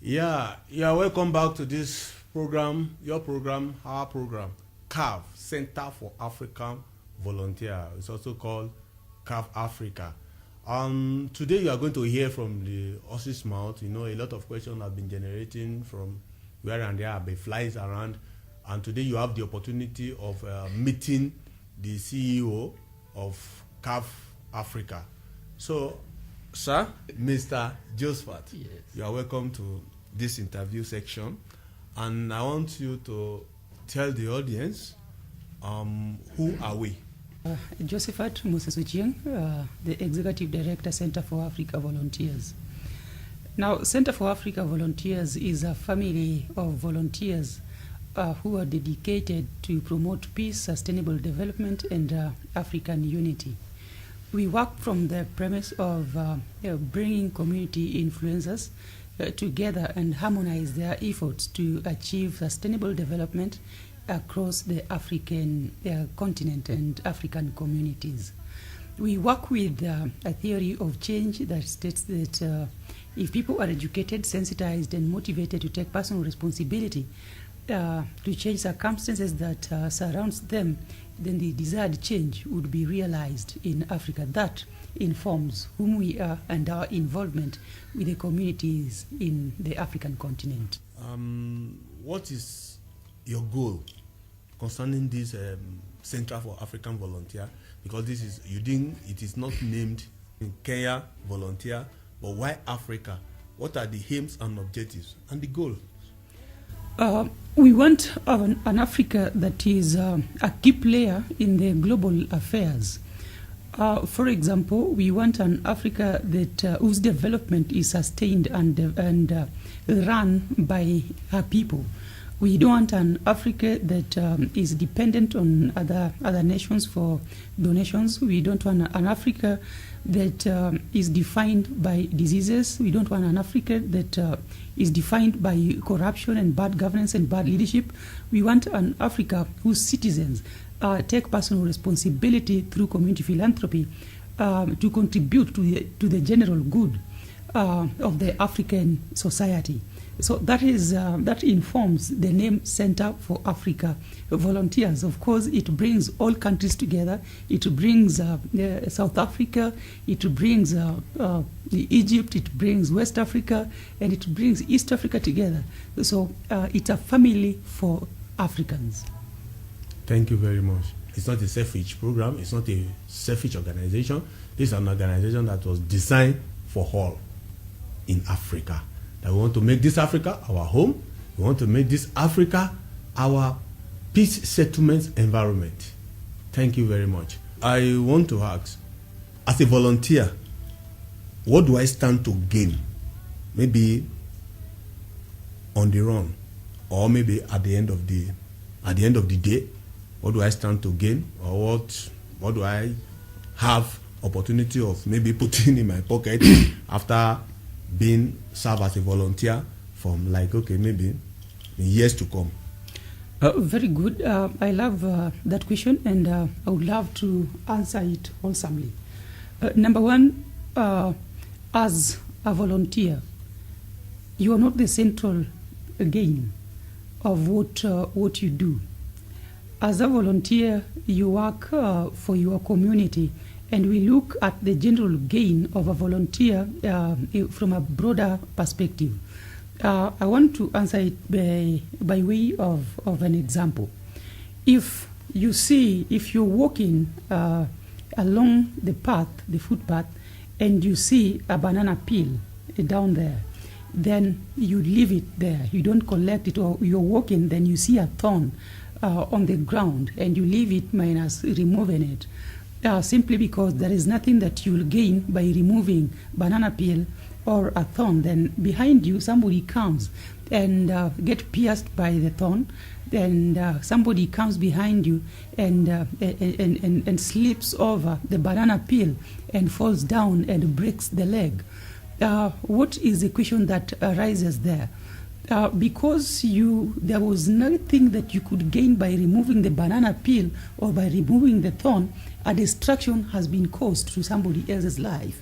Yeah, welcome back to this program, your program, our program, CAV, Center for African Volunteer. It's also called CAVAFRICA. Today you are going to hear from the horse's mouth. You know, a lot of questions have been generating from where and there, but flies around. And today you have the opportunity of meeting the CEO of CAVAFRICA. So, sir, Mr. Josephat, yes, you are welcome to this interview section. And I want you to tell the audience, who are we? Josephat Musesuchieng, the Executive Director, Center for Africa Volunteers. Now, Center for Africa Volunteers is a family of volunteers who are dedicated to promote peace, sustainable development, and African unity. We work from the premise of bringing community influencers together and harmonize their efforts to achieve sustainable development across the African continent and African communities. We work with a theory of change that states that if people are educated, sensitized, and motivated to take personal responsibility to change circumstances that surrounds them, then the desired change would be realized in Africa. That informs whom we are and our involvement with the communities in the African continent. What is your goal concerning this Center for African Volunteer? Because this is, it is not named in Kenya Volunteer, but why Africa? What are the aims and objectives and the goal? We want an Africa that is a key player in the global affairs. For example, we want an Africa that whose development is sustained and run by her people. We don't want an Africa that is dependent on other nations for donations. We don't want an Africa that is defined by diseases. We don't want an Africa that is defined by corruption and bad governance and bad leadership. We want an Africa whose citizens take personal responsibility through community philanthropy to contribute to the general good of the African society. So that informs the name Center for Africa Volunteers. Of course, it brings all countries together. It brings South Africa, it brings Egypt, it brings West Africa, and it brings East Africa together. So it's a family for Africans. Thank you very much. It's not a selfish program. It's not a selfish organization. This is an organization that was designed for all in Africa. That we want to make this Africa our home. We want to make this Africa our peace settlement environment. Thank you very much. I want to ask, as a volunteer, what do I stand to gain? Maybe on the run, or maybe at the end of the day, what do I stand to gain, or what do I have opportunity of maybe putting in my pocket after being served as a volunteer from maybe in years to come? Very good. I love that question, and I would love to answer it wholesomely. Number one, as a volunteer, you are not the central gain of what you do. As a volunteer, you work for your community, and we look at the general gain of a volunteer from a broader perspective. I want to answer it by way of an example. If you're walking along the path, the footpath, and you see a banana peel down there, then you leave it there. You don't collect it, or you're walking, then you see a thorn on the ground, and you leave it minus removing it. Simply because there is nothing that you'll gain by removing banana peel or a thorn. Then behind you somebody comes and get pierced by the thorn. Then somebody comes behind you and slips over the banana peel and falls down and breaks the leg. What is the question that arises there? Because there was nothing that you could gain by removing the banana peel or by removing the thorn, a destruction has been caused to somebody else's life.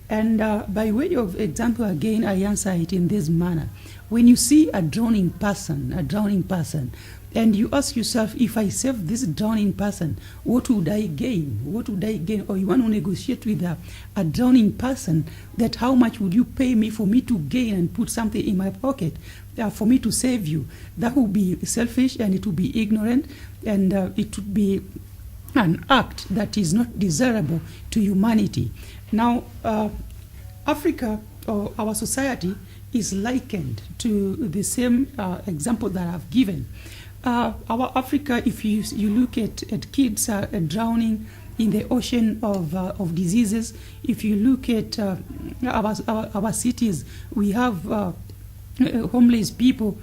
And by way of example, again, I answer it in this manner. When you see a drowning person, and you ask yourself, if I save this drowning person, what would I gain? What would I gain? Or you want to negotiate with a drowning person, that how much would you pay me for me to gain and put something in my pocket for me to save you? That would be selfish, and it would be ignorant, and it would be an act that is not desirable to humanity. Now, Africa, or our society, is likened to the same example that I've given. Our Africa, if you look at kids drowning in the ocean of diseases, if you look at our cities, we have homeless people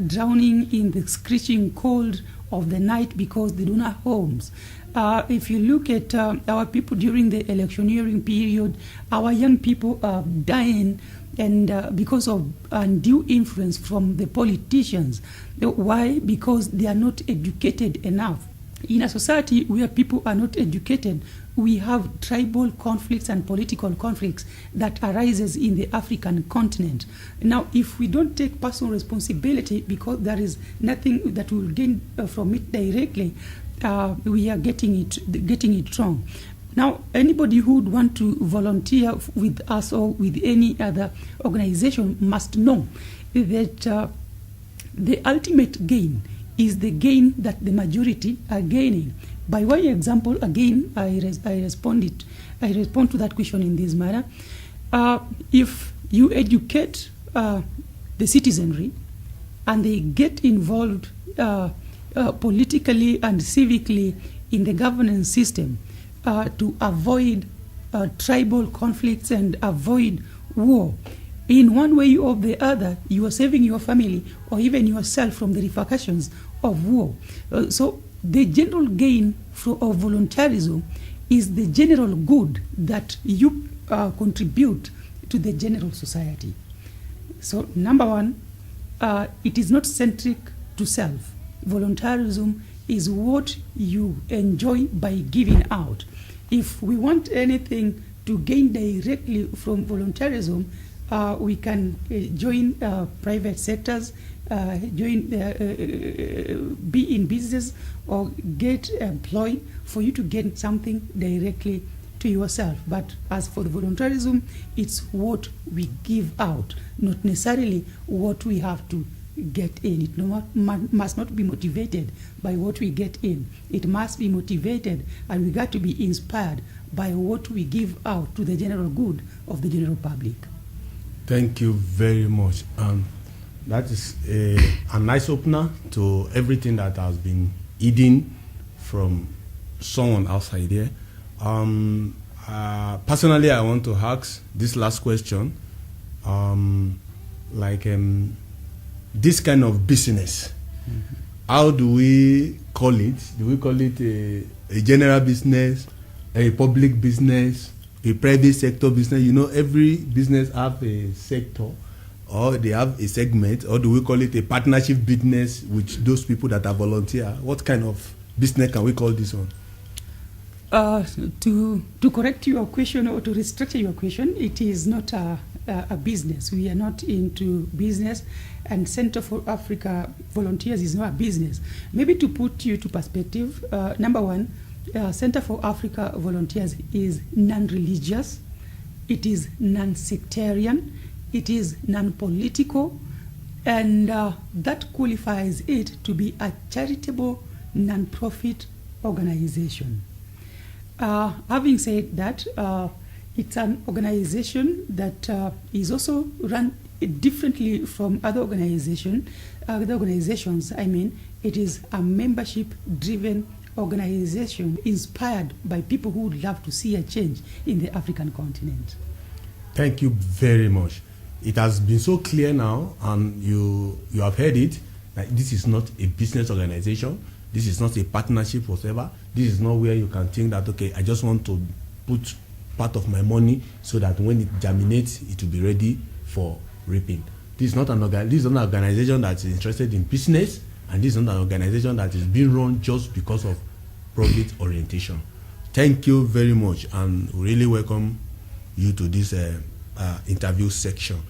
drowning in the screeching cold of the night because they don't have homes. If you look at our people during the electioneering period, our young people are dying, and because of undue influence from the politicians. Why? Because they are not educated enough. In a society where people are not educated, we have tribal conflicts and political conflicts that arises in the African continent. Now, if we don't take personal responsibility, because there is nothing that we will gain from it directly, we are getting it wrong. Now, anybody who would want to volunteer with us or with any other organization must know that the ultimate gain is the gain that the majority are gaining. By way of example, again, I respond to that question in this manner. If you educate the citizenry and they get involved politically and civically in the governance system, to avoid tribal conflicts and avoid war, in one way or the other, you are saving your family or even yourself from the repercussions of war. So the general gain of volunteerism is the general good that you contribute to the general society. So number one, it is not centric to self. Volunteerism is what you enjoy by giving out. If we want anything to gain directly from volunteerism, we can join private sectors, be in business, or get employed for you to get something directly to yourself. But as for the volunteerism, it's what we give out, not necessarily what we have to get in. It must not be motivated by what we get in. It must be motivated, and we got to be inspired by what we give out to the general good of the general public. Thank you very much. That is a nice opener to everything that has been hidden from someone outside here. Personally, I want to ask this last question. This kind of business, how do we call it? Do we call it a general business, a public business, a private sector business? You know, every business have a sector, or they have a segment, or do we call it a partnership business with those people that are volunteer? What kind of business can we call this one? To correct your question, or to restructure your question, it is not a business. We are not into business, and Center for Africa Volunteers is not a business. Maybe to put you to perspective, number one, Center for Africa Volunteers is non-religious, it is non-sectarian, it is non-political, and that qualifies it to be a charitable non-profit organization. Having said that, it's an organization that is also run differently from other organizations. I mean, it is a membership-driven organization inspired by people who would love to see a change in the African continent. Thank you very much. It has been so clear now, and you have heard it, that this is not a business organization. This is not a partnership whatsoever. This is not where you can think that, okay, I just want to put part of my money so that when it germinates, it will be ready for reaping. This is not an organization that is interested in business, and this is not an organization that is being run just because of profit orientation. Thank you very much, and really welcome you to this interview section.